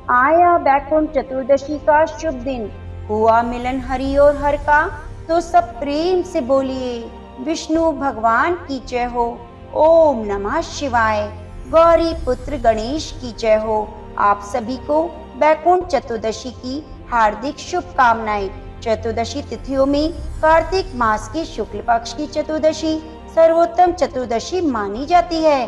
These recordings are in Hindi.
आया बैकुंठ चतुर्दशी का शुभ दिन, हुआ मिलन हरि और हर का। तो सब प्रेम से बोलिए, विष्णु भगवान की जय हो। ओम नमः शिवाय। गौरी पुत्र गणेश की जय हो। आप सभी को बैकुंठ चतुर्दशी की हार्दिक शुभकामनाएं। चतुर्दशी तिथियों में कार्तिक मास की शुक्ल पक्ष की चतुर्दशी सर्वोत्तम चतुर्दशी मानी जाती है।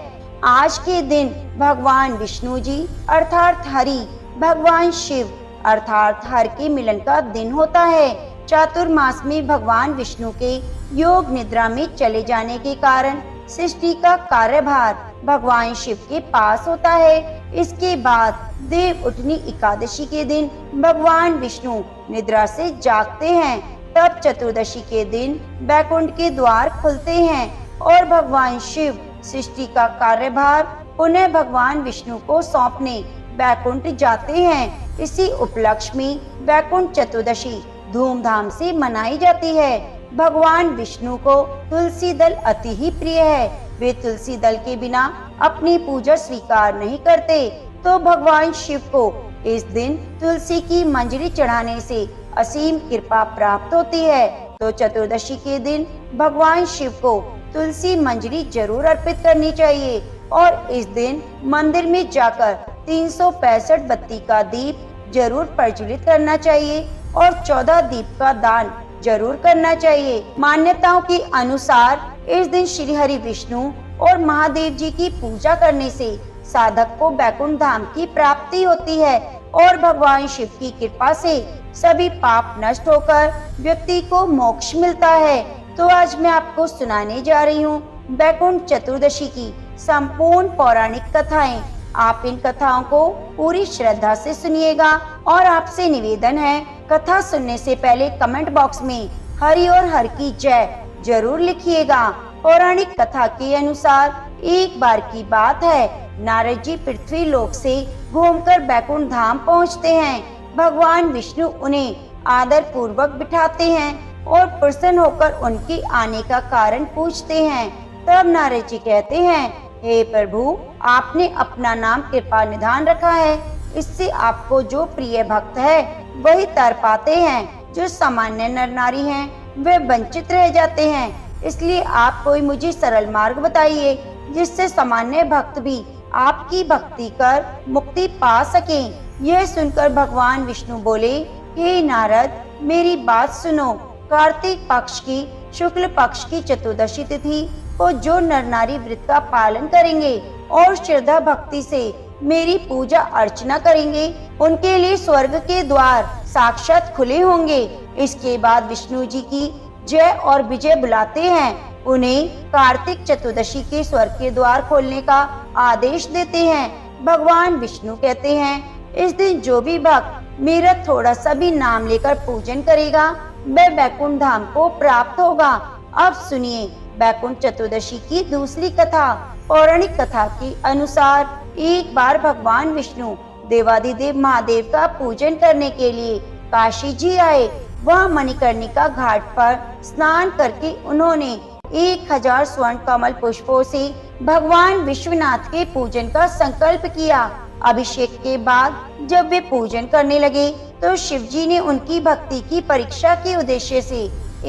आज के दिन भगवान विष्णु जी अर्थात हरि, भगवान शिव अर्थात हर के मिलन का दिन होता है। चातुर्मास में भगवान विष्णु के योग निद्रा में चले जाने के कारण सृष्टि का कार्यभार भगवान शिव के पास होता है। इसके बाद देव उठनी एकादशी के दिन भगवान विष्णु निद्रा से जागते हैं। तब चतुर्दशी के दिन बैकुंठ के द्वार खुलते हैं और भगवान शिव सृष्टि का कार्यभार पुनः भगवान विष्णु को सौंपने बैकुंठ जाते हैं। इसी उपलक्ष्य में बैकुंठ चतुर्दशी धूमधाम से मनाई जाती है। भगवान विष्णु को तुलसी दल अति ही प्रिय है। वे तुलसी दल के बिना अपनी पूजा स्वीकार नहीं करते। तो भगवान शिव को इस दिन तुलसी की मंजरी चढ़ाने से असीम कृपा प्राप्त होती है। तो चतुर्दशी के दिन भगवान शिव को तुलसी मंजरी जरूर अर्पित करनी चाहिए और इस दिन मंदिर में जाकर 365 बत्ती का दीप जरूर प्रज्वलित करना चाहिए और 14 दीप का दान जरूर करना चाहिए। मान्यताओं के अनुसार इस दिन श्री हरि विष्णु और महादेव जी की पूजा करने से साधक को बैकुंठ धाम की प्राप्ति होती है और भगवान शिव की कृपा से सभी पाप नष्ट होकर व्यक्ति को मोक्ष मिलता है। तो आज मैं आपको सुनाने जा रही हूँ बैकुंठ चतुर्दशी की संपूर्ण पौराणिक कथाएं। आप इन कथाओं को पूरी श्रद्धा से सुनिएगा और आपसे निवेदन है, कथा सुनने से पहले कमेंट बॉक्स में हरि और हर की जय जरूर लिखिएगा। पौराणिक कथा के अनुसार एक बार की बात है, नारद जी पृथ्वी लोक से घूमकर बैकुंठ धाम पहुँचते हैं। भगवान विष्णु उन्हें आदर पूर्वक बिठाते हैं और प्रसन्न होकर उनके आने का कारण पूछते हैं। तब नारद जी कहते हैं, हे प्रभु, आपने अपना नाम कृपा निधान रखा है, इससे आपको जो प्रिय भक्त है वही तर पाते हैं। जो सामान्य नर नारी हैं वे वंचित रह जाते हैं। इसलिए आप कोई मुझे सरल मार्ग बताइए जिससे सामान्य भक्त भी आपकी भक्ति कर मुक्ति पा सकें। यह सुनकर भगवान विष्णु बोले, हे नारद, मेरी बात सुनो। कार्तिक पक्ष की शुक्ल पक्ष की चतुर्दशी तिथि को जो नर नारी व्रत का पालन करेंगे और श्रद्धा भक्ति से मेरी पूजा अर्चना करेंगे, उनके लिए स्वर्ग के द्वार साक्षात खुले होंगे। इसके बाद विष्णु जी की जय और विजय बुलाते हैं। उन्हें कार्तिक चतुर्दशी के स्वर्ग के द्वार खोलने का आदेश देते हैं। भगवान विष्णु कहते हैं, इस दिन जो भी भक्त मेरा थोड़ा सा भी नाम लेकर पूजन करेगा वह बैकुंठ धाम को प्राप्त होगा। अब सुनिए बैकुंठ चतुर्दशी की दूसरी कथा। पौराणिक कथा के अनुसार एक बार भगवान विष्णु देवाधिदेव महादेव का पूजन करने के लिए काशी जी आए। वह मणिकर्णिका घाट पर स्नान करके उन्होंने 1000 स्वर्ण कमल पुष्पों से भगवान विश्वनाथ के पूजन का संकल्प किया। अभिषेक के बाद जब वे पूजन करने लगे तो शिव जी ने उनकी भक्ति की परीक्षा के उद्देश्य से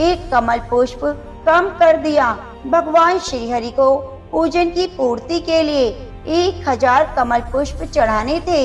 एक कमल पुष्प कम कर दिया। भगवान श्री हरि को पूजन की पूर्ति के लिए 1000 कमल पुष्प चढ़ाने थे।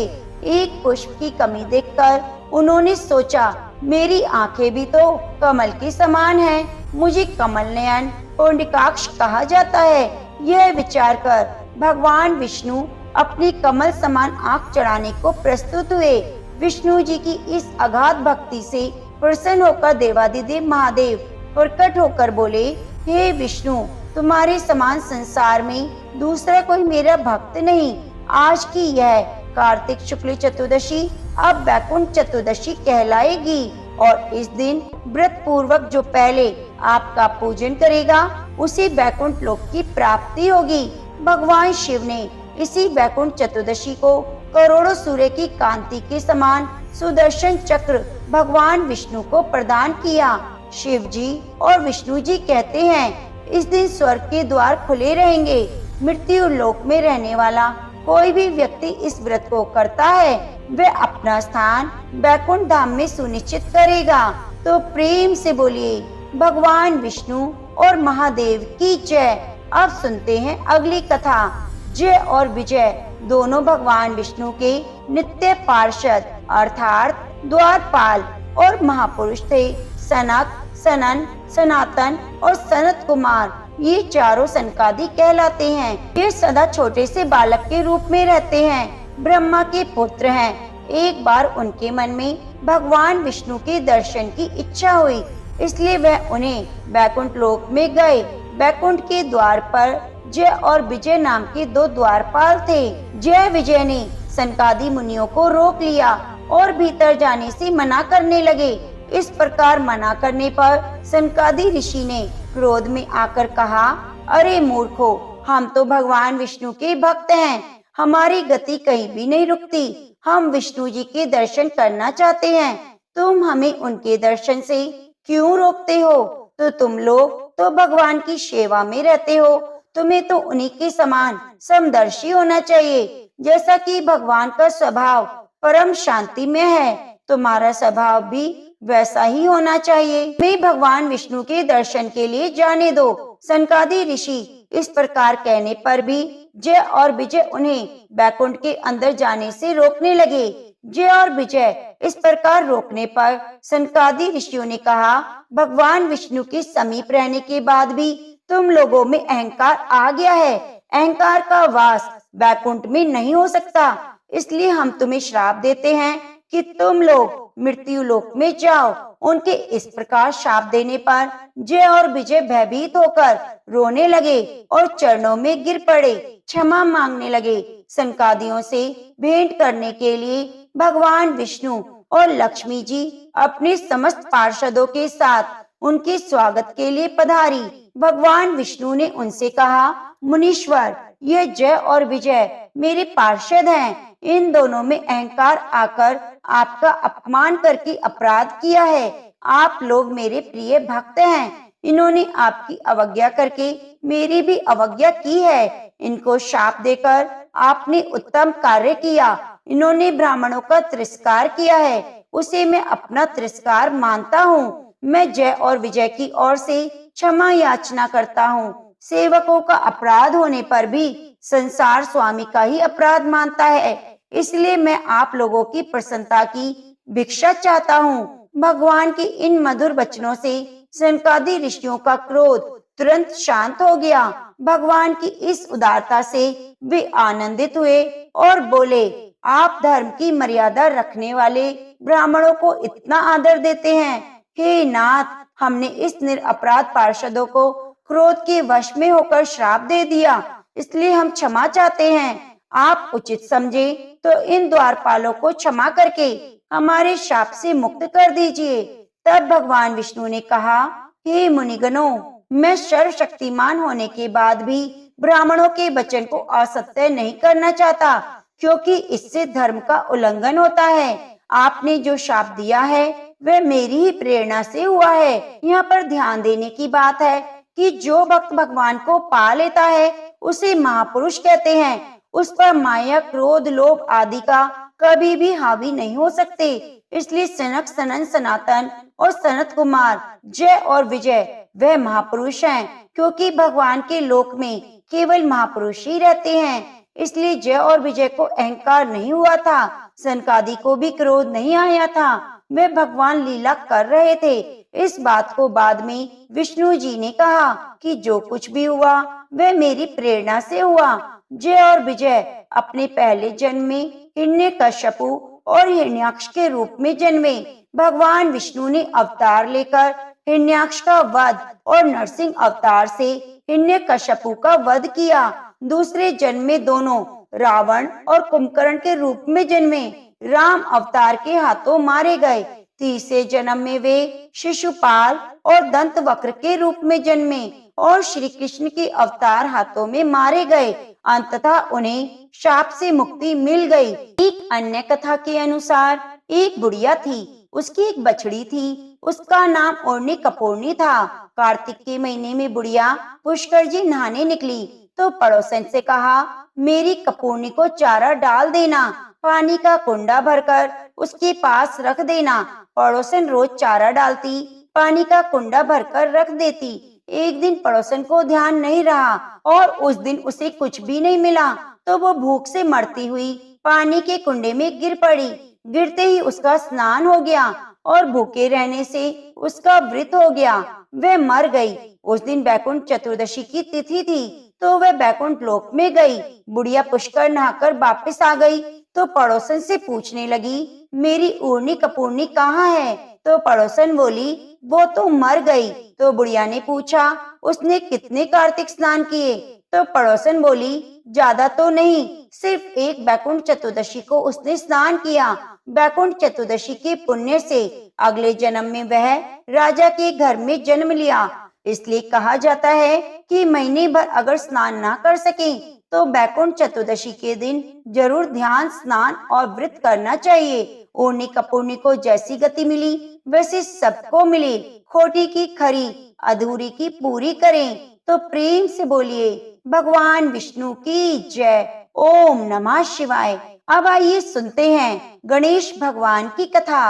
एक पुष्प की कमी देखकर उन्होंने सोचा, मेरी आंखें भी तो कमल के समान हैं, मुझे कमल नयन पुंडरीकाक्ष कहा जाता है। यह विचार कर भगवान विष्णु अपनी कमल समान आंख चढ़ाने को प्रस्तुत हुए। विष्णु जी की इस अगाध भक्ति से प्रसन्न होकर देवाधिदेव महादेव प्रकट होकर बोले, हे विष्णु, तुम्हारे समान संसार में दूसरा कोई मेरा भक्त नहीं। आज की यह कार्तिक शुक्ल चतुर्दशी अब बैकुंठ चतुर्दशी कहलाएगी और इस दिन व्रत पूर्वक जो पहले आपका पूजन करेगा उसे बैकुंठ लोक की प्राप्ति होगी। भगवान शिव ने इसी बैकुंठ चतुर्दशी को करोड़ों सूर्य की कांति के समान सुदर्शन चक्र भगवान विष्णु को प्रदान किया। शिव जी और विष्णु जी कहते हैं, इस दिन स्वर्ग के द्वार खुले रहेंगे। मृत्यु लोक में रहने वाला कोई भी व्यक्ति इस व्रत को करता है वह अपना स्थान बैकुंठ धाम में सुनिश्चित करेगा। तो प्रेम से बोलिए भगवान विष्णु और महादेव की जय। अब सुनते हैं अगली कथा। जय और विजय दोनों भगवान विष्णु के नित्य पार्षद अर्थात द्वारपाल और महापुरुष थे। सनक, सनन, सनातन और सनत कुमार ये चारों सनकादि कहलाते हैं। ये सदा छोटे से बालक के रूप में रहते हैं, ब्रह्मा के पुत्र हैं। एक बार उनके मन में भगवान विष्णु के दर्शन की इच्छा हुई, इसलिए वह उन्हें बैकुंठ लोक में गए। बैकुंठ के द्वार पर जय और विजय नाम के दो द्वारपाल थे। जय विजय ने सनकादि मुनियों को रोक लिया और भीतर जाने से मना करने लगे। इस प्रकार मना करने पर सनकादि ऋषि ने क्रोध में आकर कहा, अरे मूर्खो, हम तो भगवान विष्णु के भक्त हैं, हमारी गति कहीं भी नहीं रुकती। हम विष्णु जी के दर्शन करना चाहते हैं, तुम हमें उनके दर्शन से क्यों रोकते हो? तो तुम लोग तो भगवान की सेवा में रहते हो, तुम्हें तो उन्हीं के समान समदर्शी होना चाहिए। जैसा कि भगवान का स्वभाव परम शांति में है, तुम्हारा स्वभाव भी वैसा ही होना चाहिए। वे भगवान विष्णु के दर्शन के लिए जाने दो। सनकादि ऋषि इस प्रकार कहने पर भी जय और विजय उन्हें बैकुंठ के अंदर जाने से रोकने लगे। जय और विजय इस प्रकार रोकने पर सनकादि ऋषियों ने कहा, भगवान विष्णु के समीप रहने के बाद भी तुम लोगों में अहंकार आ गया है। अहंकार का वास बैकुंठ में नहीं हो सकता, इसलिए हम तुम्हें श्राप देते हैं कि तुम लोग मृत्यु लोक में जाओ। उनके इस प्रकार शाप देने पर जय और विजय भयभीत होकर रोने लगे और चरणों में गिर पड़े, क्षमा मांगने लगे। सनकादियों से भेंट करने के लिए भगवान विष्णु और लक्ष्मी जी अपने समस्त पार्षदों के साथ उनके स्वागत के लिए पधारी। भगवान विष्णु ने उनसे कहा, मुनीश्वर, ये जय और विजय मेरे पार्षद हैं। इन दोनों में अहंकार आकर आपका अपमान करके अपराध किया है। आप लोग मेरे प्रिय भक्त हैं, इन्होंने आपकी अवज्ञा करके मेरी भी अवज्ञा की है। इनको शाप देकर आपने उत्तम कार्य किया। इन्होंने ब्राह्मणों का तिरस्कार किया है, उसे मैं अपना तिरस्कार मानता हूँ। मैं जय और विजय की ओर से क्षमा याचना करता हूँ। सेवकों का अपराध होने पर भी संसार स्वामी का ही अपराध मानता है, इसलिए मैं आप लोगों की प्रसन्नता की भिक्षा चाहता हूँ। भगवान के इन मधुर वचनों से सनकादि ऋषियों का क्रोध तुरंत शांत हो गया। भगवान की इस उदारता से वे आनंदित हुए और बोले, आप धर्म की मर्यादा रखने वाले ब्राह्मणों को इतना आदर देते हैं। हे नाथ, हमने इस निरपराध पार्षदों को क्रोध के वश में होकर श्राप दे दिया, इसलिए हम क्षमा चाहते हैं। आप उचित समझे तो इन द्वारपालों को क्षमा करके हमारे शाप से मुक्त कर दीजिए। तब भगवान विष्णु ने कहा, हे मुनिगणों, मैं सर्वशक्तिमान होने के बाद भी ब्राह्मणों के वचन को असत्य नहीं करना चाहता, क्योंकि इससे धर्म का उल्लंघन होता है। आपने जो शाप दिया है वह मेरी ही प्रेरणा से हुआ है। यहाँ पर ध्यान देने की बात है कि जो भक्त भगवान को पा लेता है उसे महापुरुष कहते हैं। उस पर माया, क्रोध, लोभ आदि का कभी भी हावी नहीं हो सकते। इसलिए सनक, सनन, सनातन और सनत कुमार, जय और विजय वह महापुरुष हैं, क्योंकि भगवान के लोक में केवल महापुरुष ही रहते हैं। इसलिए जय और विजय को अहंकार नहीं हुआ था, सनकादि को भी क्रोध नहीं आया था। वे भगवान लीला कर रहे थे। इस बात को बाद में विष्णु जी ने कहा कि जो कुछ भी हुआ वह मेरी प्रेरणा से हुआ। जय और विजय अपने पहले जन्म में हिरण्यकश्यपु और हिरण्याक्ष के रूप में जन्मे। भगवान विष्णु ने अवतार लेकर हिरण्याक्ष का वध और नरसिंह अवतार से हिरण्यकश्यपु का वध किया। दूसरे जन्म में दोनों रावण और कुंभकर्ण के रूप में जन्मे, राम अवतार के हाथों मारे गए। तीसरे जन्म में वे शिशुपाल और दंत वक्र के रूप में जन्मे और श्री कृष्ण के अवतार हाथों में मारे गए। अंततः उन्हें शाप से मुक्ति मिल गई। एक अन्य कथा के अनुसार एक बुढ़िया थी, उसकी एक बछड़ी थी, उसका नाम ओढ़नी कपोर्णी था। कार्तिक के महीने में बुढ़िया पुष्कर जी नहाने निकली तो पड़ोसन से कहा, मेरी कपोर्णी को चारा डाल देना। पानी का कुंडा भरकर उसके पास रख देना। पड़ोसन रोज चारा डालती, पानी का कुंडा भरकर रख देती। एक दिन पड़ोसन को ध्यान नहीं रहा और उस दिन उसे कुछ भी नहीं मिला, तो वो भूख से मरती हुई पानी के कुंडे में गिर पड़ी। गिरते ही उसका स्नान हो गया और भूखे रहने से उसका व्रत हो गया, वह मर गई। उस दिन बैकुंठ चतुर्दशी की तिथि थी, तो वह बैकुंठ लोक में गई। बुढ़िया पुष्कर नहाकर वापस आ गई तो पड़ोसन से पूछने लगी, मेरी ऊर्नी कपूर्नी कहाँ है? तो पड़ोसन बोली, वो तो मर गई। तो बुढ़िया ने पूछा, उसने कितने कार्तिक स्नान किए? तो पड़ोसन बोली, ज्यादा तो नहीं, सिर्फ एक बैकुंठ चतुर्दशी को उसने स्नान किया। बैकुंठ चतुर्दशी के पुण्य से अगले जन्म में वह राजा के घर में जन्म लिया। इसलिए कहा जाता है कि महीने भर अगर स्नान ना कर सके तो बैकुंठ चतुर्दशी के दिन जरूर ध्यान, स्नान और व्रत करना चाहिए। ऊर्नी कपूर्नी को जैसी गति मिली वैसे सबको मिले। खोटी की खरी, अधूरी की पूरी करें। तो प्रेम से बोलिए भगवान विष्णु की जय। ओम नमः शिवाय। अब आइए सुनते हैं गणेश भगवान की कथा।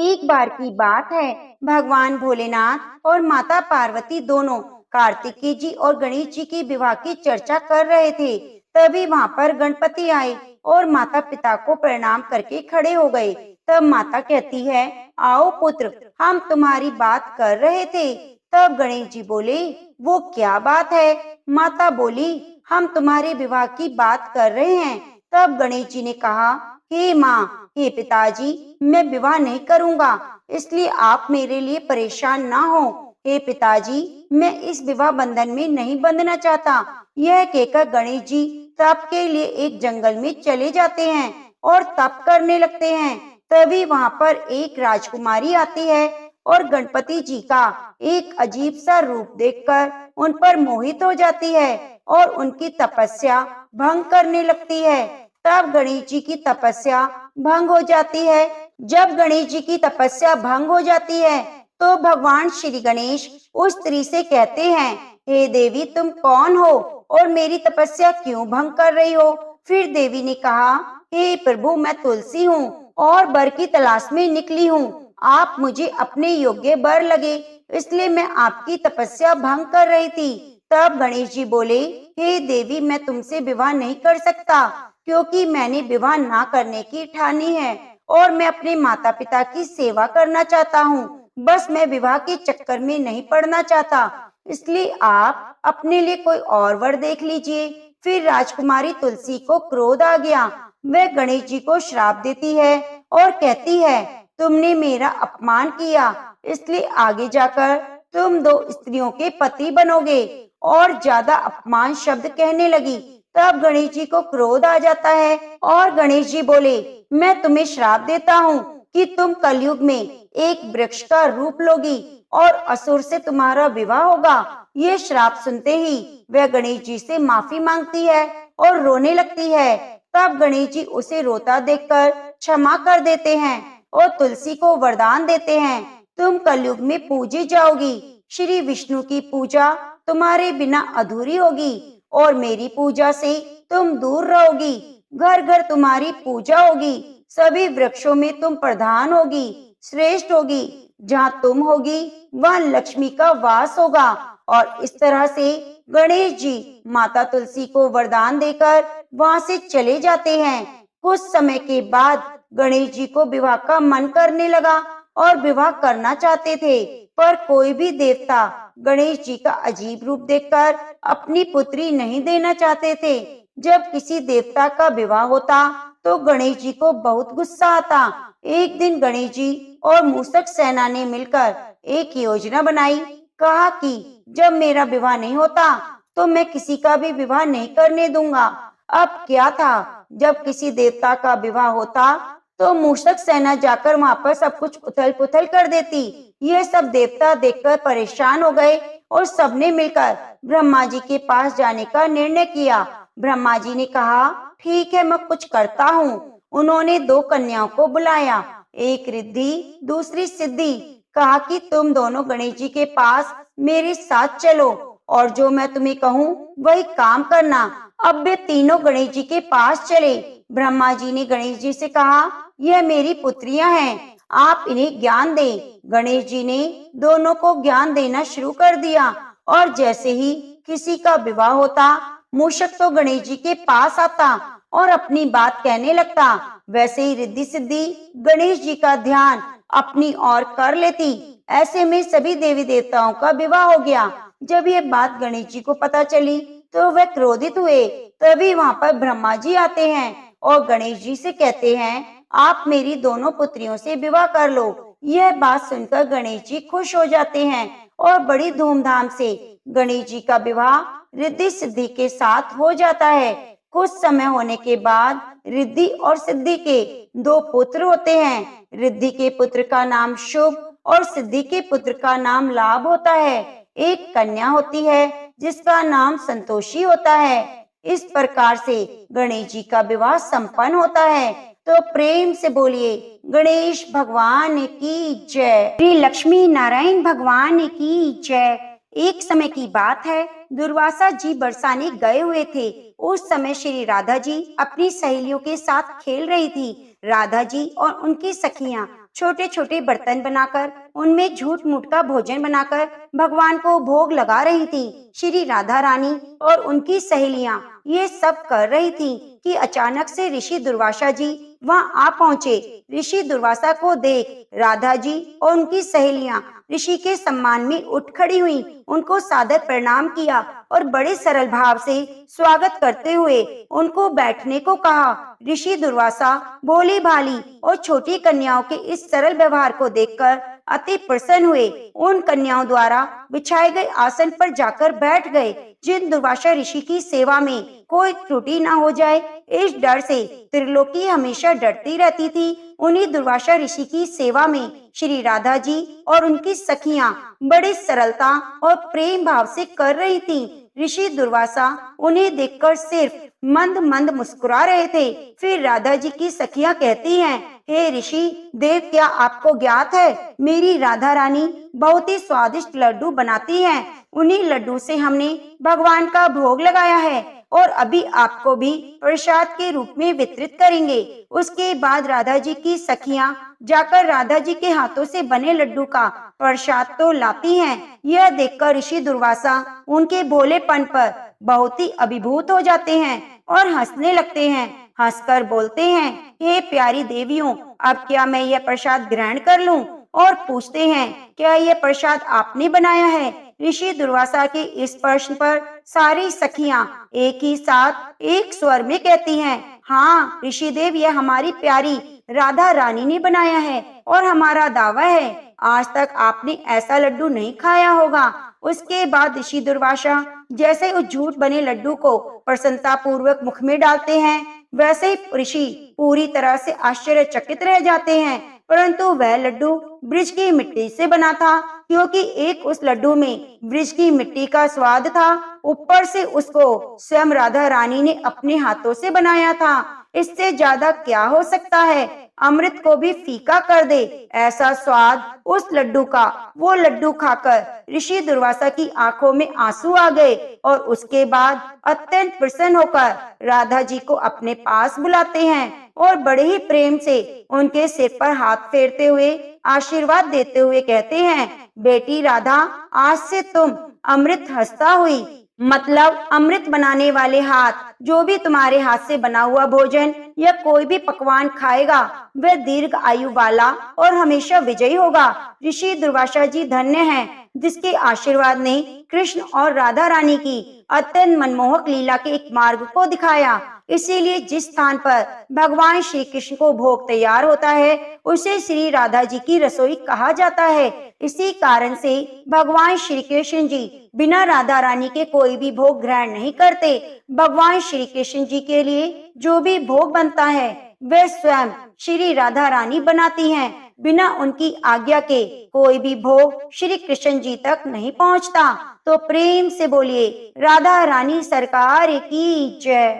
एक बार की बात है, भगवान भोलेनाथ और माता पार्वती दोनों कार्तिकेय जी और गणेश जी के विवाह की चर्चा कर रहे थे। तभी वहाँ पर गणपति आए और माता पिता को प्रणाम करके खड़े हो गए। तब माता कहती है, आओ पुत्र, हम तुम्हारी बात कर रहे थे। तब गणेश जी बोले, वो क्या बात है? माता बोली, हम तुम्हारे विवाह की बात कर रहे हैं। तब गणेश जी ने कहा, हे माँ, हे पिताजी, मैं विवाह नहीं करूँगा, इसलिए आप मेरे लिए परेशान ना हो। हे पिताजी, मैं इस विवाह बंधन में नहीं बंधना चाहता। यह कहकर गणेश जी तप के लिए एक जंगल में चले जाते हैं और तप करने लगते हैं। तभी वहाँ पर एक राजकुमारी आती है और गणपति जी का एक अजीब सा रूप देखकर उन पर मोहित हो जाती है और उनकी तपस्या भंग करने लगती है। तब गणेश जी की तपस्या भंग हो जाती है। जब गणेश जी की तपस्या भंग हो जाती है तो भगवान श्री गणेश उस स्त्री से कहते हैं, हे देवी, तुम कौन हो और मेरी तपस्या क्यों भंग कर रही हो? फिर देवी ने कहा, हे प्रभु, मैं तुलसी हूँ और वर की तलाश में निकली हूँ। आप मुझे अपने योग्य वर लगे, इसलिए मैं आपकी तपस्या भंग कर रही थी। तब गणेश जी बोले, हे देवी, मैं तुमसे विवाह नहीं कर सकता, क्योंकि मैंने विवाह ना करने की ठानी है और मैं अपने माता पिता की सेवा करना चाहता हूँ। बस मैं विवाह के चक्कर में नहीं पड़ना चाहता, इसलिए आप अपने लिए कोई और वर देख लीजिए। फिर राजकुमारी तुलसी को क्रोध आ गया। वह गणेश जी को श्राप देती है और कहती है, तुमने मेरा अपमान किया, इसलिए आगे जाकर तुम दो स्त्रियों के पति बनोगे। और ज्यादा अपमान शब्द कहने लगी। तब गणेश जी को क्रोध आ जाता है और गणेश जी बोले, मैं तुम्हें श्राप देता हूँ कि तुम कलयुग में एक वृक्ष का रूप लोगी और असुर से तुम्हारा विवाह होगा। ये श्राप सुनते ही वह गणेश जी से माफी मांगती है और रोने लगती है। तब गणेश जी उसे रोता देखकर क्षमा कर देते हैं और तुलसी को वरदान देते हैं, तुम कलयुग में पूजी जाओगी। श्री विष्णु की पूजा तुम्हारे बिना अधूरी होगी और मेरी पूजा से तुम दूर रहोगी। घर घर तुम्हारी पूजा होगी, सभी वृक्षों में तुम प्रधान होगी, श्रेष्ठ होगी। जहाँ तुम होगी वहाँ लक्ष्मी का वास होगा। और इस तरह से गणेश जी माता तुलसी को वरदान देकर वहाँ से चले जाते हैं। कुछ समय के बाद गणेश जी को विवाह का मन करने लगा और विवाह करना चाहते थे, पर कोई भी देवता गणेश जी का अजीब रूप देखकर अपनी पुत्री नहीं देना चाहते थे। जब किसी देवता का विवाह होता तो गणेश जी को बहुत गुस्सा आता। एक दिन गणेश जी और मूषक सेना ने मिलकर एक योजना बनाई। कहा कि जब मेरा विवाह नहीं होता तो मैं किसी का भी विवाह नहीं करने दूंगा। अब क्या था, जब किसी देवता का विवाह होता तो मूषक सेना जाकर वहाँ पर सब कुछ उथल पुथल कर देती। यह सब देवता देखकर परेशान हो गए और सबने मिलकर ब्रह्मा जी के पास जाने का निर्णय किया। ब्रह्मा जी ने कहा, ठीक है, मैं कुछ करता हूँ। उन्होंने दो कन्याओं को बुलाया, एक रिद्धि दूसरी सिद्धि। कहा कि तुम दोनों गणेश जी के पास मेरे साथ चलो और जो मैं तुम्हें कहूँ वही काम करना। अब वे तीनों गणेश जी के पास चले। ब्रह्मा जी ने गणेश जी से कहा, यह मेरी पुत्रियां हैं, आप इन्हें ज्ञान दें। गणेश जी ने दोनों को ज्ञान देना शुरू कर दिया और जैसे ही किसी का विवाह होता, मूषक तो गणेश जी के पास आता और अपनी बात कहने लगता। वैसे ही रिद्धि सिद्धि गणेश जी का ध्यान अपनी ओर कर लेती। ऐसे में सभी देवी देवताओं का विवाह हो गया। जब ये बात गणेश जी को पता चली तो वे क्रोधित हुए। तभी वहां पर ब्रह्मा जी आते हैं और गणेश जी से कहते हैं, आप मेरी दोनों पुत्रियों से विवाह कर लो। यह बात सुनकर गणेश जी खुश हो जाते हैं और बड़ी धूमधाम से गणेश जी का विवाह रिद्धि सिद्धि के साथ हो जाता है। कुछ समय होने के बाद रिद्धि और सिद्धि के दो पुत्र होते हैं। रिद्धि के पुत्र का नाम शुभ और सिद्धि के पुत्र का नाम लाभ होता है। एक कन्या होती है जिसका नाम संतोषी होता है। इस प्रकार से गणेश जी का विवाह संपन्न होता है। तो प्रेम से बोलिए गणेश भगवान की जय, श्री लक्ष्मी नारायण भगवान की जय। एक समय की बात है, दुर्वासा जी बरसाने गए हुए थे। उस समय श्री राधा जी अपनी सहेलियों के साथ खेल रही थी। राधा जी और उनकी सखियां छोटे छोटे बर्तन बनाकर उनमें झूठ मूठ का भोजन बनाकर भगवान को भोग लगा रही थी। श्री राधा रानी और उनकी सहेलियां ये सब कर रही थी कि अचानक से ऋषि दुर्वासा जी वहां आ पहुंचे। ऋषि दुर्वासा को देख राधा जी और उनकी सहेलियां ऋषि के सम्मान में उठ खड़ी हुई, उनको सादर प्रणाम किया और बड़े सरल भाव से स्वागत करते हुए उनको बैठने को कहा। ऋषि दुर्वासा भोली भाली और छोटी कन्याओं के इस सरल व्यवहार को देखकर अति प्रसन्न हुए। उन कन्याओं द्वारा बिछाए गए आसन पर जाकर बैठ गए। जिन दुर्वासा ऋषि की सेवा में कोई त्रुटि न हो जाए, इस डर से त्रिलोकी हमेशा डरती रहती थी। उन्हीं दुर्वासा ऋषि की सेवा में श्री राधा जी और उनकी सखियां बड़ी सरलता और प्रेम भाव से कर रही थीं। ऋषि दुर्वासा उन्हें देखकर सिर्फ मंद मंद मुस्कुरा रहे थे। फिर राधा जी की सखियां कहती हैं, हे ऋषि देव, क्या आपको ज्ञात है मेरी राधा रानी बहुत ही स्वादिष्ट लड्डू बनाती हैं। उन्हीं लड्डू से हमने भगवान का भोग लगाया है और अभी आपको भी प्रसाद के रूप में वितरित करेंगे। उसके बाद राधा जी की सखियां जाकर राधा जी के हाथों से बने लड्डू का प्रसाद तो लाती हैं। यह देखकर ऋषि दुर्वासा उनके भोलेपन पर बहुत ही अभिभूत हो जाते हैं और हंसने लगते हैं। हंसकर बोलते हैं, हे प्यारी देवियों, अब क्या मैं यह प्रसाद ग्रहण कर लूं? और पूछते हैं, क्या यह प्रसाद आपने बनाया है? ऋषि दुर्वासा के इस प्रश्न पर सारी सखियां एक ही साथ एक स्वर में कहती हैं, हाँ ऋषि देव, यह हमारी प्यारी राधा रानी ने बनाया है और हमारा दावा है आज तक आपने ऐसा लड्डू नहीं खाया होगा। उसके बाद ऋषि दुर्वासा जैसे उस झूठ बने लड्डू को प्रसन्नता पूर्वक मुख में डालते हैं, वैसे ही ऋषि पूरी तरह से आश्चर्यचकित रह जाते हैं। परंतु वह लड्डू ब्रिज की मिट्टी से बना था, क्योंकि एक उस लड्डू में ब्रिज की मिट्टी का स्वाद था, ऊपर से उसको स्वयं राधा रानी ने अपने हाथों से बनाया था। इससे ज्यादा क्या हो सकता है? अमृत को भी फीका कर दे ऐसा स्वाद उस लड्डू का। वो लड्डू खाकर ऋषि दुर्वासा की आंखों में आंसू आ गए और उसके बाद अत्यंत प्रसन्न होकर राधा जी को अपने पास बुलाते हैं और बड़े ही प्रेम से उनके सिर पर हाथ फेरते हुए आशीर्वाद देते हुए कहते हैं, बेटी राधा, आज से तुम अमृत हस्ता हुई। मतलब अमृत बनाने वाले हाथ, जो भी तुम्हारे हाथ से बना हुआ भोजन या कोई भी पकवान खाएगा वह दीर्घ आयु वाला और हमेशा विजयी होगा। ऋषि दुर्वासा जी धन्य हैं जिसके आशीर्वाद ने कृष्ण और राधा रानी की अत्यंत मनमोहक लीला के एक मार्ग को दिखाया। इसीलिए जिस स्थान पर भगवान श्री कृष्ण को भोग तैयार होता है उसे श्री राधा जी की रसोई कहा जाता है। इसी कारण से भगवान श्री कृष्ण जी बिना राधा रानी के कोई भी भोग ग्रहण नहीं करते। भगवान श्री कृष्ण जी के लिए जो भी भोग बनता है वह स्वयं श्री राधा रानी बनाती हैं। बिना उनकी आज्ञा के कोई भी भोग श्री कृष्ण जी तक नहीं पहुंचता। तो प्रेम से बोलिए राधा रानी सरकार की जय।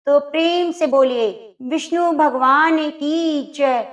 तो प्रेम से बोलिए विष्णु भगवान की जय।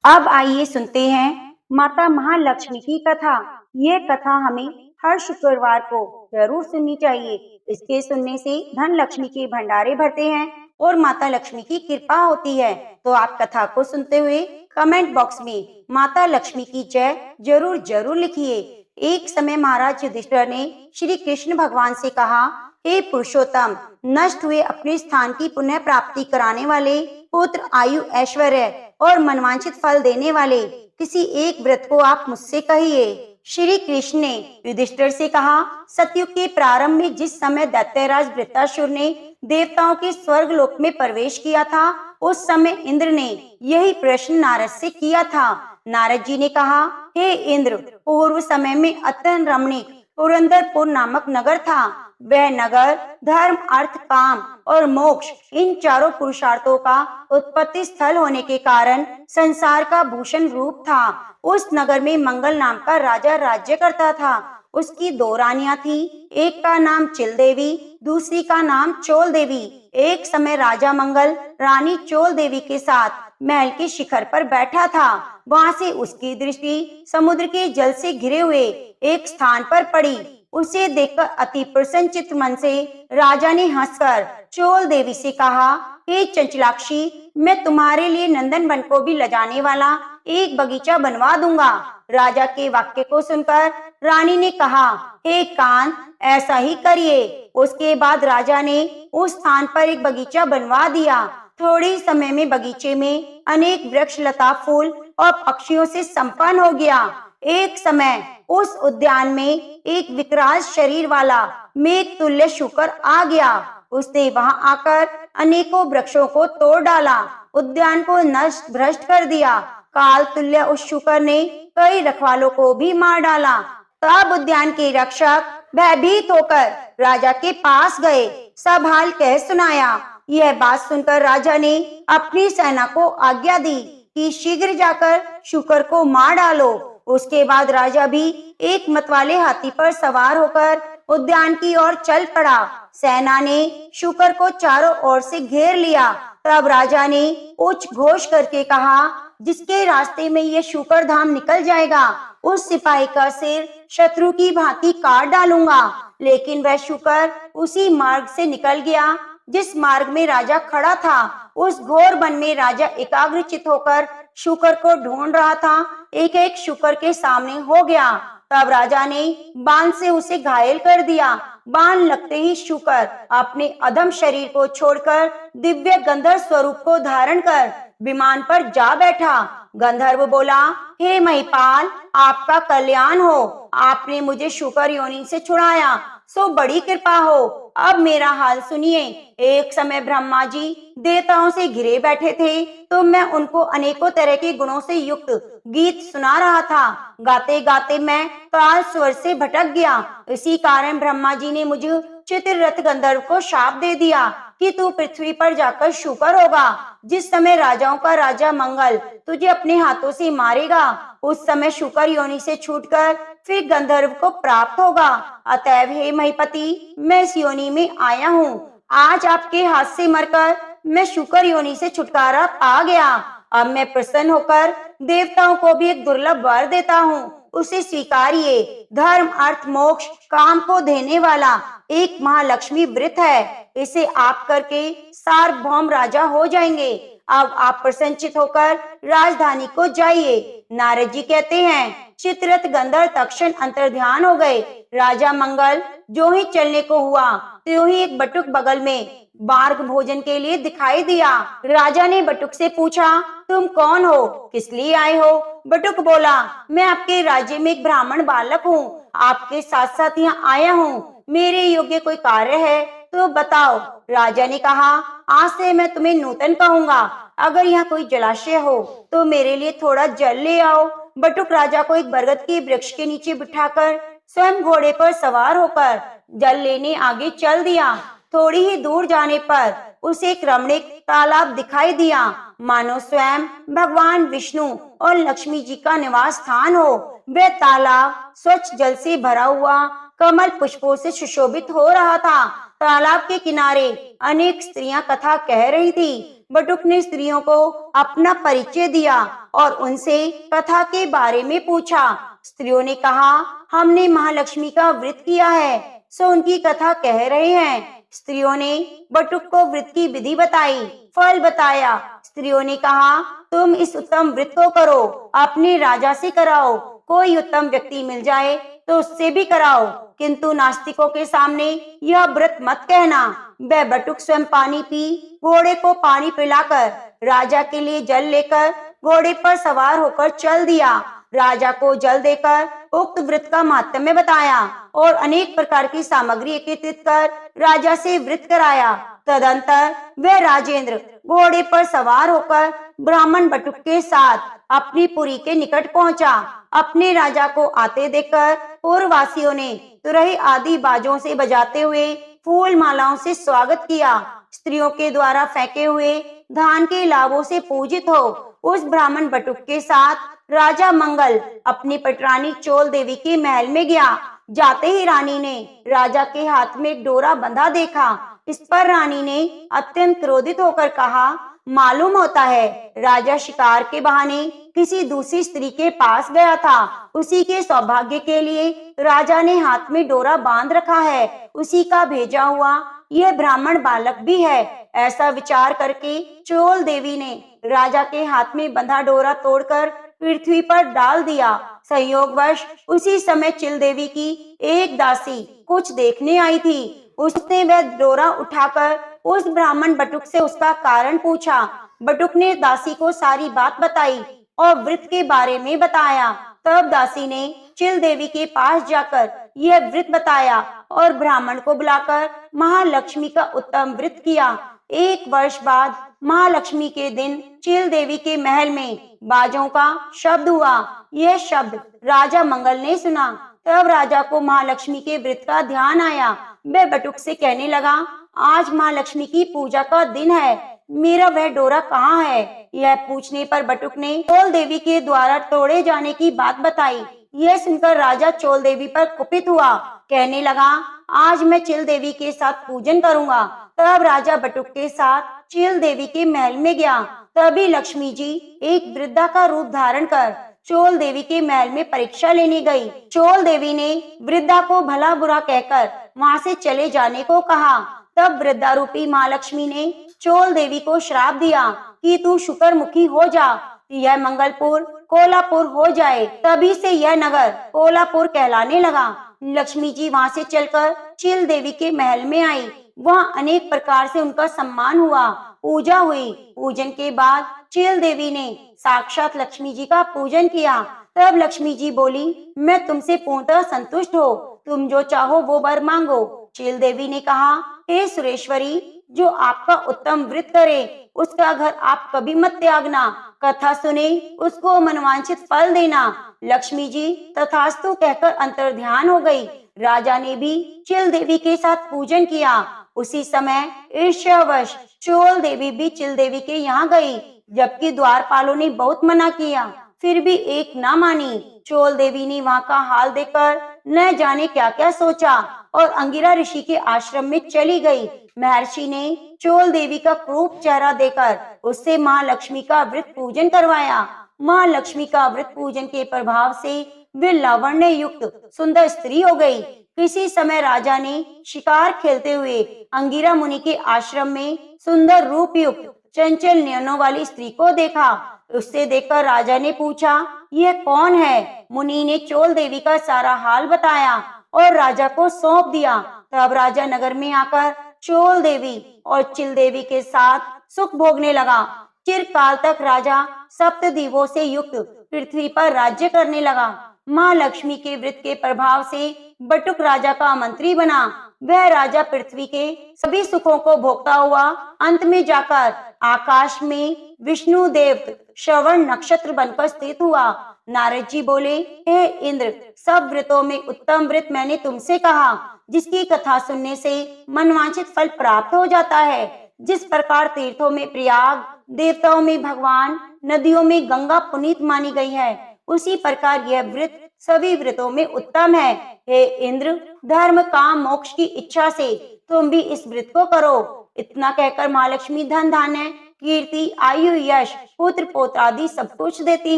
अब आइए सुनते हैं माता महालक्ष्मी की कथा। ये कथा हमें हर शुक्रवार को जरूर सुननी चाहिए। इसके सुनने से धन लक्ष्मी के भंडारे भरते हैं और माता लक्ष्मी की कृपा होती है। तो आप कथा को सुनते हुए कमेंट बॉक्स में माता लक्ष्मी की जय जरूर जरूर लिखिए। एक समय महाराज युधिष्ठिर ने श्री कृष्ण भगवान से कहा, हे पुरुषोत्तम, नष्ट हुए अपने स्थान की पुनः प्राप्ति कराने वाले, पुत्र, आयु, ऐश्वर्य और मनवांछित फल देने वाले किसी एक व्रत को आप मुझसे कहिए। श्री कृष्ण ने युधिष्ठिर से कहा, सतयुग के प्रारंभ में जिस समय दैत्यराज वृत्रासुर ने देवताओं के स्वर्ग लोक में प्रवेश किया था, उस समय इंद्र ने यही प्रश्न नारद से किया था। नारद जी ने कहा, हे इंद्र, पूर्व समय में अत्यंत रमणीक पुरंदरपुर नामक नगर था। वह नगर धर्म, अर्थ, काम और मोक्ष इन चारों पुरुषार्थों का उत्पत्ति स्थल होने के कारण संसार का भूषण रूप था। उस नगर में मंगल नाम का राजा राज्य करता था। उसकी दो रानियां थी, एक का नाम चिल देवी, दूसरी का नाम चोल देवी। एक समय राजा मंगल रानी चोल देवी के साथ महल के शिखर पर बैठा था। वहां से उसकी दृष्टि समुद्र के जल से घिरे हुए एक स्थान पर पड़ी। उसे देखकर अति प्रसन्नचित्त मन से राजा ने हंसकर चोल देवी से कहा, हे चंचलाक्षी, मैं तुम्हारे लिए नंदन वन को भी लजाने वाला एक बगीचा बनवा दूंगा। राजा के वाक्य को सुनकर रानी ने कहा, हे कान, ऐसा ही करिए। उसके बाद राजा ने उस स्थान पर एक बगीचा बनवा दिया। थोड़े समय में बगीचे में अनेक वृक्ष, लता, फूल और पक्षियों से संपन्न हो गया। एक समय उस उद्यान में एक विकराल शरीर वाला मेघ तुल्य शूकर आ गया। उसने वहां आकर अनेकों वृक्षों को तोड़ डाला, उद्यान को नष्ट भ्रष्ट कर दिया। काल तुल्य उस शूकर ने कई रखवालों को भी मार डाला। तब उद्यान के रक्षक भयभीत होकर राजा के पास गए, सब हाल कह सुनाया। यह बात सुनकर राजा ने अपनी सेना को आज्ञा दी कि शीघ्र जाकर शूकर को मार डालो। उसके बाद राजा भी एक मतवाले हाथी पर सवार होकर उद्यान की ओर चल पड़ा। सेना ने शूकर को चारों ओर से घेर लिया। तब राजा ने उच्च घोष करके कहा, जिसके रास्ते में ये शूकर धाम निकल जाएगा, उस सिपाही का सिर शत्रु की भांति काट डालूंगा। लेकिन वह शूकर उसी मार्ग से निकल गया जिस मार्ग में राजा खड़ा था। उस घोर वन में राजा एकाग्रचित होकर शूकर को ढूंढ रहा था। एक एक शूकर के सामने हो गया। तब राजा ने बाण से उसे घायल कर दिया। बाण लगते ही शूकर अपने अधम शरीर को छोड़कर दिव्य गंधर्व स्वरूप को धारण कर विमान पर जा बैठा। गंधर्व बोला, हे महिपाल, आपका कल्याण हो। आपने मुझे शूकर योनि से छुड़ाया, सो बड़ी कृपा हो। अब मेरा हाल सुनिए। एक समय ब्रह्मा जी देवताओं से घिरे बैठे थे, तो मैं उनको अनेकों तरह के गुणों से युक्त गीत सुना रहा था। गाते गाते मैं ताल स्वर से भटक गया। इसी कारण ब्रह्मा जी ने मुझे चित्ररथ गंधर्व को शाप दे दिया कि तू पृथ्वी पर जाकर शूकर होगा। जिस समय राजाओं का राजा मंगल तुझे अपने हाथों से मारेगा, उस समय शूकर योनि से छूटकर फिर गंधर्व को प्राप्त होगा। अतएव हे महिपति, मैं इस योनि में आया हूँ। आज आपके हाथ से मरकर मैं शूकर योनि से छुटकारा पा गया। अब मैं प्रसन्न होकर देवताओं को भी एक दुर्लभ वर देता हूँ, उसे स्वीकारिए। धर्म, अर्थ, मोक्ष, काम को देने वाला एक महालक्ष्मी व्रत है। इसे आप करके सार्वभौम राजा हो जाएंगे। अब आप प्रसन्नचित होकर राजधानी को जाइए। नारद जी कहते हैं, चित्ररथ गंधर्व तक्षण अंतर्ध्यान हो गए। राजा मंगल जो ही चलने को हुआ, त्यों ही एक बटुक बगल में मार्ग भोजन के लिए दिखाई दिया। राजा ने बटुक से पूछा, तुम कौन हो, किस लिए आए हो? बटुक बोला, मैं आपके राज्य में एक ब्राह्मण बालक हूँ, आपके साथ साथ यहाँ आया हूँ। मेरे योग्य कोई कार्य है तो बताओ। राजा ने कहा, आज से मैं तुम्हें नूतन कहूंगा। अगर यहाँ कोई जलाशय हो तो मेरे लिए थोड़ा जल ले आओ। बटुक राजा को एक बरगद के वृक्ष के नीचे बिठाकर स्वयं घोड़े पर सवार होकर जल लेने आगे चल दिया। थोड़ी ही दूर जाने पर उसे एक रमणीक तालाब दिखाई दिया, मानो स्वयं भगवान विष्णु और लक्ष्मी जी का निवास स्थान हो। वह तालाब स्वच्छ जल से भरा हुआ कमल पुष्पों से सुशोभित हो रहा था। तालाब के किनारे अनेक स्त्रियां कथा कह रही थी। बटुक ने स्त्रियों को अपना परिचय दिया और उनसे कथा के बारे में पूछा। स्त्रियों ने कहा, हमने महालक्ष्मी का व्रत किया है, सो उनकी कथा कह रहे हैं। स्त्रियों ने बटुक को व्रत की विधि बताई, फल बताया। स्त्रियों ने कहा, तुम इस उत्तम व्रत को करो, अपने राजा से कराओ, कोई उत्तम व्यक्ति मिल जाए तो उससे भी कराओ, किंतु नास्तिकों के सामने यह व्रत मत कहना। वह बटुक स्वयं पानी पी, घोड़े को पानी पिलाकर राजा के लिए जल लेकर घोड़े पर सवार होकर चल दिया। राजा को जल देकर उक्त व्रत का महात्म्य बताया और अनेक प्रकार की सामग्री एकत्रित कर राजा से व्रत कराया। तदंतर वह राजेंद्र घोड़े पर सवार होकर ब्राह्मण बटुक के साथ अपनी पुरी के निकट पहुंचा। अपने राजा को आते देखकर पूर्ववासियों ने तुरही आदि बाजों से बजाते हुए फूल मालाओं से स्वागत किया। स्त्रियों के द्वारा फेंके हुए धान के लाभों से पूजित हो उस ब्राह्मण बटुक के साथ राजा मंगल अपनी पटरानी चोल देवी के महल में गया। जाते ही रानी ने राजा के हाथ में एक डोरा बंधा देखा। इस पर रानी ने अत्यंत क्रोधित होकर कहा, मालूम होता है राजा शिकार के बहाने किसी दूसरी स्त्री के पास गया था। उसी के सौभाग्य के लिए राजा ने हाथ में डोरा बांध रखा है। उसी का भेजा हुआ यह ब्राह्मण बालक भी है। ऐसा विचार करके चोल देवी ने राजा के हाथ में बंधा डोरा तोड़कर पृथ्वी पर डाल दिया। संयोगवश उसी समय चिल देवी की एक दासी कुछ देखने आई थी। उसने वह डोरा उठाकर उस ब्राह्मण बटुक से उसका कारण पूछा। बटुक ने दासी को सारी बात बताई और व्रत के बारे में बताया। तब दासी ने चिल देवी के पास जाकर यह व्रत बताया और ब्राह्मण को बुलाकर महालक्ष्मी का उत्तम व्रत किया। 1 वर्ष बाद महालक्ष्मी के दिन चिल देवी के महल में बाजों का शब्द हुआ। यह शब्द राजा मंगल ने सुना। तब राजा को महालक्ष्मी के व्रत का ध्यान आया। वह बटुक से कहने लगा, आज महालक्ष्मी की पूजा का दिन है, मेरा वह डोरा कहाँ है? यह पूछने पर बटुक ने चोल देवी के द्वारा तोड़े जाने की बात बताई। यह सुनकर राजा चोल देवी पर कुपित हुआ, कहने लगा, आज मैं चिल देवी के साथ पूजन करूंगा। तब राजा बटुक के साथ चिल देवी के महल में गया। तभी लक्ष्मी जी एक वृद्धा का रूप धारण कर चोल देवी के महल में परीक्षा लेने गई। चोल देवी ने वृद्धा को भला बुरा कहकर वहां से चले जाने को कहा। तब वृद्धा रूपी महालक्ष्मी ने चोल देवी को श्राप दिया कि तू शुक्रमुखी हो जा, यह मंगलपुर कोलापुर हो जाए। तभी से यह नगर कोलापुर कहलाने लगा। लक्ष्मी जी वहां से चलकर चिल देवी के महल में आई। वहां अनेक प्रकार से उनका सम्मान हुआ, पूजा हुई। पूजन के बाद चिल देवी ने साक्षात लक्ष्मी जी का पूजन किया। तब लक्ष्मी जी बोली, मैं तुमसे पूर्णतः संतुष्ट हो, तुम जो चाहो वो वर मांगो। चिल देवी ने कहा, हे सुरेश्वरी, जो आपका उत्तम व्रत करे उसका घर आप कभी मत त्यागना, कथा सुने उसको मनवांछित फल देना। लक्ष्मी जी तथास्तु कहकर अंतर्ध्यान हो गई। राजा ने भी चिल देवी के साथ पूजन किया। उसी समय ईर्ष्यावश चोल देवी भी चिल देवी के यहाँ गई, जबकि द्वारपालों ने बहुत मना किया, फिर भी एक ना मानी। चोल देवी ने वहाँ का हाल देखकर न जाने क्या क्या सोचा और अंगिरा ऋषि के आश्रम में चली गई। महर्षि ने चोल देवी का क्रूप चेहरा देखकर उससे महालक्ष्मी का व्रत पूजन करवाया। महालक्ष्मी का व्रत पूजन के प्रभाव से वे लावण्य युक्त सुंदर स्त्री हो गई। किसी समय राजा ने शिकार खेलते हुए अंगिरा मुनि के आश्रम में सुंदर रूप युक्त चंचल नयनों वाली स्त्री को देखा। उससे देखकर राजा ने पूछा, यह कौन है? मुनि ने चोल देवी का सारा हाल बताया और राजा को सौंप दिया। तब राजा नगर में आकर चोल देवी और चिल देवी के साथ सुख भोगने लगा। चिरकाल तक राजा सप्तद्वीपों से युक्त पृथ्वी पर राज्य करने लगा। महालक्ष्मी के व्रत के प्रभाव से बटुक राजा का मंत्री बना। वह राजा पृथ्वी के सभी सुखों को भोगता हुआ अंत में जाकर आकाश में विष्णु देव श्रवण नक्षत्र बनकर स्थित हुआ। नारद जी बोले, हे इंद्र, सब व्रतों में उत्तम व्रत मैंने तुमसे कहा, जिसकी कथा सुनने से मनवांछित फल प्राप्त हो जाता है। जिस प्रकार तीर्थों में प्रयाग, देवताओं में भगवान, नदियों में गंगा पुनीत मानी गई है, उसी प्रकार यह व्रत सभी व्रतों में उत्तम है। हे इंद्र, धर्म काम मोक्ष की इच्छा से तुम भी इस व्रत को करो। इतना कहकर महालक्ष्मी धन धान्य, कीर्ति, आयु, यश, पुत्र पौत्र आदि सब कुछ देती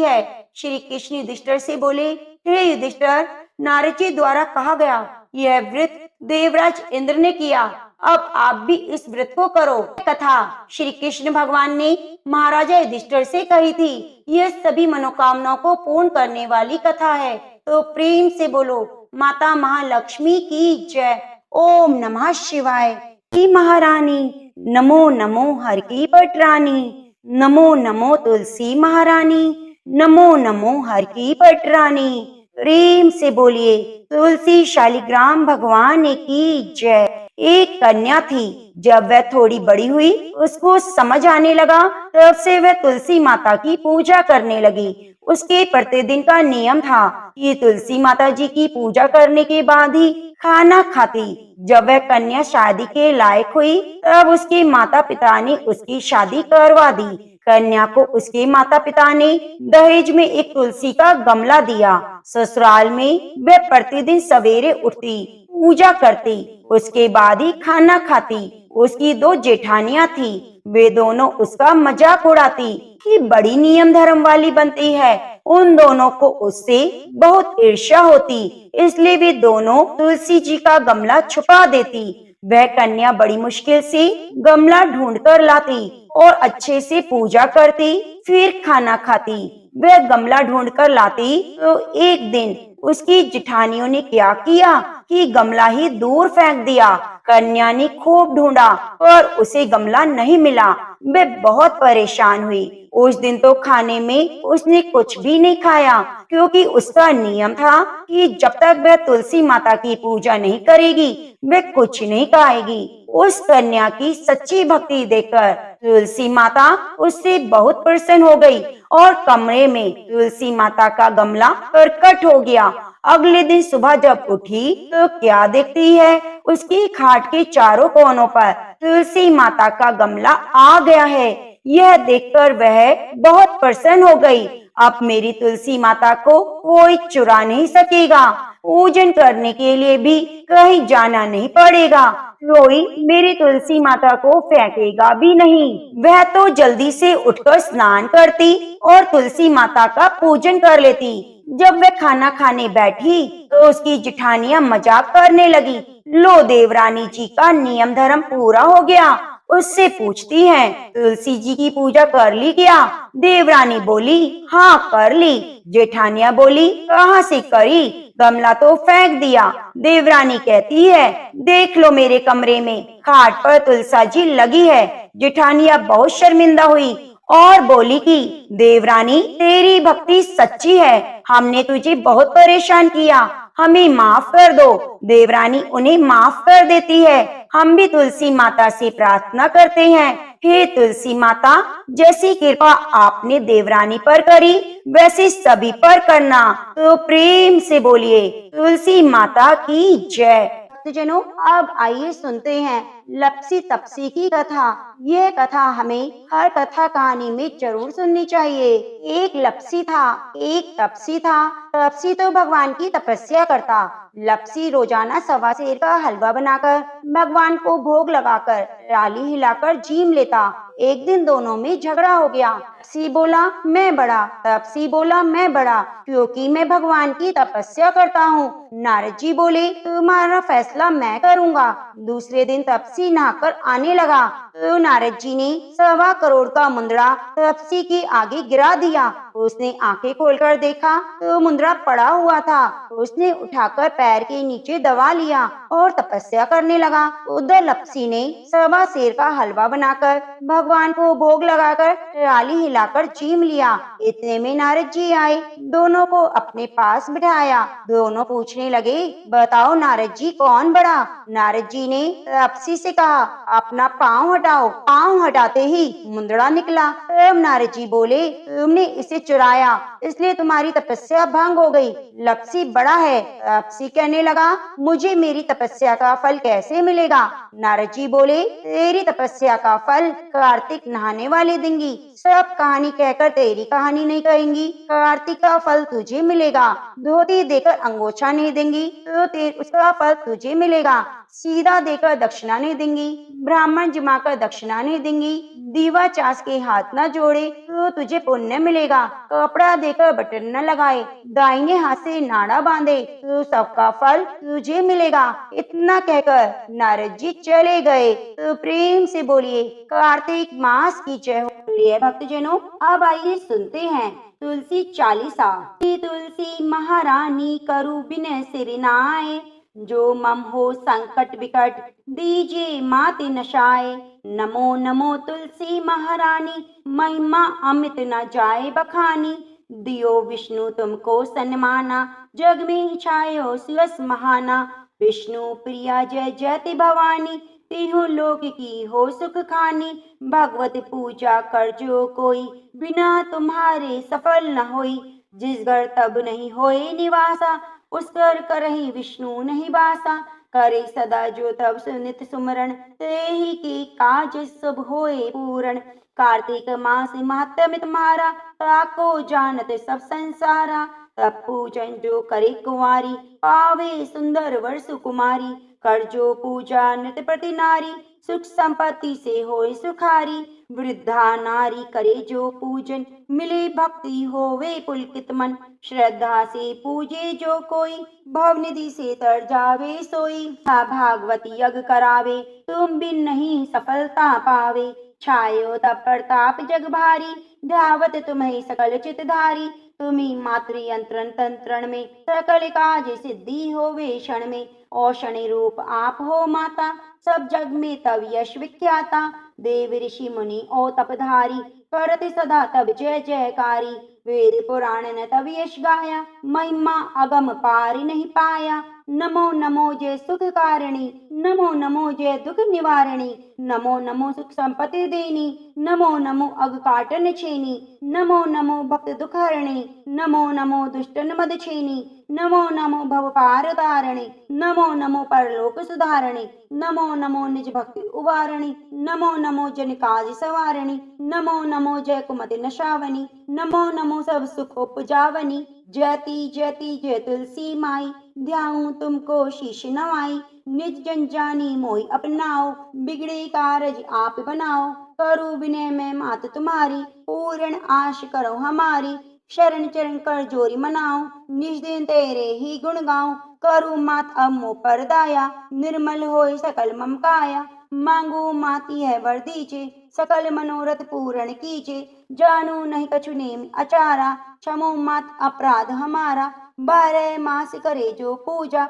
है। श्री कृष्ण युधिष्ठिर से बोले, हे युधिष्ठिर, नारद जी द्वारा कहा गया यह व्रत देवराज इंद्र ने किया। अब आप भी इस व्रत को करो। कथा श्री कृष्ण भगवान ने महाराजा युधिष्ठिर से कही थी। यह सभी मनोकामनाओं को पूर्ण करने वाली कथा है। तो प्रेम से बोलो माता महालक्ष्मी की जय। ओम नमः शिवाय। की महारानी, नमो नमो हर की पटरानी, नमो नमो तुलसी महारानी, नमो नमो हर की पटरानी। प्रेम से बोलिए तुलसी शालिग्राम भगवान की जय। एक कन्या थी। जब वह थोड़ी बड़ी हुई, उसको समझ आने लगा, तब से वह तुलसी माता की पूजा करने लगी। उसके प्रतिदिन का नियम था कि तुलसी माता जी की पूजा करने के बाद ही खाना खाती। जब वह कन्या शादी के लायक हुई, तब उसके माता पिता ने उसकी शादी करवा दी। कन्या को उसके माता पिता ने दहेज में एक तुलसी का गमला दिया। ससुराल में वह प्रतिदिन सवेरे उठती, पूजा करती, उसके बाद ही खाना खाती। उसकी दो जेठानियां थी। वे दोनों उसका मजाक उड़ाती कि बड़ी नियम धर्म वाली बनती है। उन दोनों को उससे बहुत ईर्ष्या होती, इसलिए वे दोनों तुलसी जी का गमला छुपा देती। वह कन्या बड़ी मुश्किल से गमला ढूंढकर लाती और अच्छे से पूजा करती, फिर खाना खाती। वह गमला ढूंढकर लाती तो एक दिन उसकी जेठानियों ने क्या किया कि गमला ही दूर फेंक दिया। कन्या ने खूब ढूंढा पर उसे गमला नहीं मिला। वह बहुत परेशान हुई। उस दिन तो खाने में उसने कुछ भी नहीं खाया, क्योंकि उसका नियम था कि जब तक वह तुलसी माता की पूजा नहीं करेगी, वह कुछ नहीं खाएगी। उस कन्या की सच्ची भक्ति देखकर तुलसी माता उससे बहुत प्रसन्न हो गई और कमरे में तुलसी माता का गमला प्रकट हो गया। अगले दिन सुबह जब उठी तो क्या देखती है, उसकी खाट के चारों कोनों पर तुलसी माता का गमला आ गया है। यह देखकर वह बहुत प्रसन्न हो गई। अब मेरी तुलसी माता को कोई चुरा नहीं सकेगा। पूजन करने के लिए भी कहीं जाना नहीं पड़ेगा। कोई मेरी तुलसी माता को फेंकेगा भी नहीं। वह तो जल्दी से उठकर स्नान करती और तुलसी माता का पूजन कर लेती। जब वह खाना खाने बैठी तो उसकी जेठानियां मजाक करने लगी। लो देवरानी जी का नियम धर्म पूरा हो गया। उससे पूछती हैं, तुलसी जी की पूजा कर ली क्या? देवरानी बोली, हाँ कर ली। जेठानियां बोली, कहाँ से करी? गमला तो फेंक दिया। देवरानी कहती है, देख लो मेरे कमरे में खाट पर तुलसा जी लगी है। जेठानियां बहुत शर्मिंदा हुई और बोली कि देवरानी तेरी भक्ति सच्ची है, हमने तुझे बहुत परेशान किया, हमें माफ कर दो। देवरानी उन्हें माफ कर देती है। हम भी तुलसी माता से प्रार्थना करते हैं, हे तुलसी माता, जैसी कृपा आपने देवरानी पर करी वैसे सभी पर करना। तो प्रेम से बोलिए तुलसी माता की जय। भक्तजनों, अब आइए सुनते हैं लप्सी तपसी की कथा। यह कथा हमें हर कथा कहानी में जरूर सुननी चाहिए। एक लप्सी था, एक तपसी था। तपसी तो भगवान की तपस्या करता। लप्सी रोजाना सवा सेर का हलवा बनाकर भगवान को भोग लगाकर राली हिलाकर जीम लेता। एक दिन दोनों में झगड़ा हो गया। तपसी बोला मैं बड़ा, तपसी बोला मैं बड़ा, क्योंकि मैं भगवान की तपस्या करता हूँ। नारद जी बोले तुम्हारा फैसला मैं करूँगा। दूसरे दिन तपसी नहाकर आने लगा तो नारद जी ने 1.25 करोड़ का मुंदड़ा तपसी के आगे गिरा दिया। उसने आंखें खोलकर देखा तो मुंदड़ा पड़ा हुआ था। उसने उठाकर पैर के नीचे दबा लिया और तपस्या करने लगा। उधर लप्सी ने 1.25 सेर का हलवा बनाकर भगवान को भोग लगाकर राली हिलाकर चीम लिया। इतने में नारद जी आए, दोनों को अपने पास बिठाया। दोनों पूछने लगे, बताओ नारद जी कौन बड़ा? नारद जी ने तपसी से कहा, अपना पाँव हटाओ। पाँव हटाते ही मुंदड़ा निकला। तब नारद जी बोले, तुमने इसे चुराया, इसलिए तुम्हारी तपस्या भंग हो गई। लप्सी बड़ा है। तपसी कहने लगा, मुझे मेरी तपस्या का फल कैसे मिलेगा? नारद जी बोले, तेरी तपस्या का फल कार्तिक नहाने वाले देंगी। सब कहानी कहकर तेरी कहानी नहीं कहेंगी। कार्तिक का फल तुझे मिलेगा। धोती देकर अंगोछा नहीं देंगी तो उसका फल तुझे मिलेगा। सीधा देकर दक्षिणा नहीं देंगी, ब्राह्मण जमाकर दक्षिणा नहीं देंगी, दीवा चास के हाथ न जोड़े तो तुझे पुण्य मिलेगा, कपड़ा देकर बटन न लगाए, दाहिने हाथ से नाड़ा बांधे तो सबका फल तुझे मिलेगा। इतना कहकर नारद जी चले गए। तो प्रेम से बोलिए कार्तिक मास की जय हो। प्रिय भक्तजनों, अब आइए सुनते हैं तुलसी चालीसा। तुलसी महारानी करू बिन सिर नाय, जो मम हो संकट विकट दीजिए माति नशाए। नमो नमो तुलसी महारानी, महिमा अमित न जाए बखानी। दियो विष्णु तुमको सन्माना, जग में छायो सुयस महाना। विष्णु प्रिया जय जयति भवानी, तीनों लोक की हो सुख खानी। भगवत पूजा कर जो कोई, बिना तुम्हारे सफल न होई। जिस घर तब नहीं होए निवासा, उस घर करहि विष्णु नहीं बासा। करे सदा जो तब सुनित सुमरण, ते ही की काज सब होए पूरण। कार्तिक मास महात्म्य तुम्हारा, ताको जानत सब संसारा। तब पूजन जो करे कुंवारी, पावे सुंदर वर सुकुमारी। कर जो पूजा नित प्रति नारी, सुख संपत्ति से होए सुखारी। वृद्धा नारी करे जो पूजन, मिले भक्ति होवे पुलकित मन। श्रद्धा से पूजे जो कोई, भवनिधि से तर जावे सोई। भागवत यज्ञ करावे, तुम बिन नहीं सफलता पावे। छायो तब प्रताप जग भारी, ध्यावत तुम्हें सकल चितधारी। तुम्ही मातृ यंत्रण तंत्रण में, सकल काज सिद्धि होवे क्षण में। औषण रूप आप हो माता, सब जग में तब यश विख्याता। देव ऋषि मुनि ओ तपधारी, करत सदा तब जय जयकारी। वेद पुराण न तब यश गाया, महिमा अगम पार नहीं पाया। नमो नमो जय सुख कारिणी, नमो नमो जय दुख निवारिणी। नमो नमो सुख संपत्ति देनी, नमो नमो अग काटन छेनी। नमो नमो भक्त दुख हरणी, नमो नमो दुष्टन मद छेनी। नमो नमो भव पार तारणी, नमो नमो परलोक सुधारणी। नमो नमो निज भक्ति उवारणी, नमो नमो जन काज सवारणी। नमो नमो जय कुमति नशावनी, नमो नमो सब सुख उपजावनी। जयति जयति जय तुलसी माई, ध्याऊं तुमको शीश नवाई। निज जन जानी मोहि अपनाओ, बिगड़े कारज आप बनाओ। करूं विनय मैं मात तुम्हारी, पूर्ण आश करो हमारी। शरण चरण कर जोरी मनाओ, निज दिन तेरे ही गुण गाऊं। करूं मात अब मोह पर दाया, निर्मल होए सकल मम काया। मांगू माती है वर दीजे, सकल मनोरथ पूर्ण कीजे। जानू नहीं कछु नेम अचारा, क्षमो मात अपराध हमारा। 12 मास करे जो पूजा,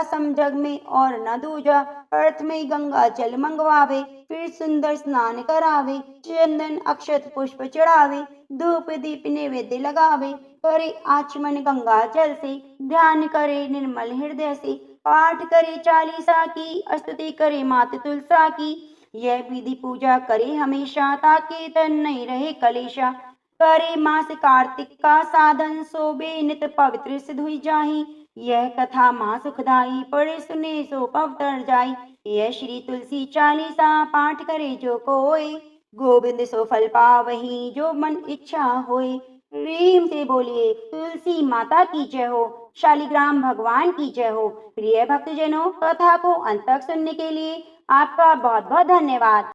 सम जग में और न दूजा। अर्थ में गंगा जल मंगवावे, फिर सुंदर स्नान करावे। चंदन अक्षत पुष्प चढ़ावे, धूप दीप नैवेद्य लगावे। करे आचमन गंगा जल से, ध्यान करे निर्मल हृदय से। पाठ करे चालीसा की, स्तुति करे मात तुलसा की। यह विधि पूजा करे हमेशा, ताकि तन नहीं रहे कलेशा। करे मास कार्तिक का साधन, सोबे नित पवित्र सिद्ध हुई जाही। यह कथा माँ सुखदाई, पढ़े सुने सो पवित्र जाई। यह श्री तुलसी चालीसा, पाठ करे जो कोई। गोविंद सो फल पावही, जो मन इच्छा होए। प्रेम से बोलिए तुलसी माता की जय हो, शालिग्राम भगवान की जय हो। प्रिय भक्तजनों, कथा को अंत तक सुनने के लिए आपका बहुत बहुत धन्यवाद।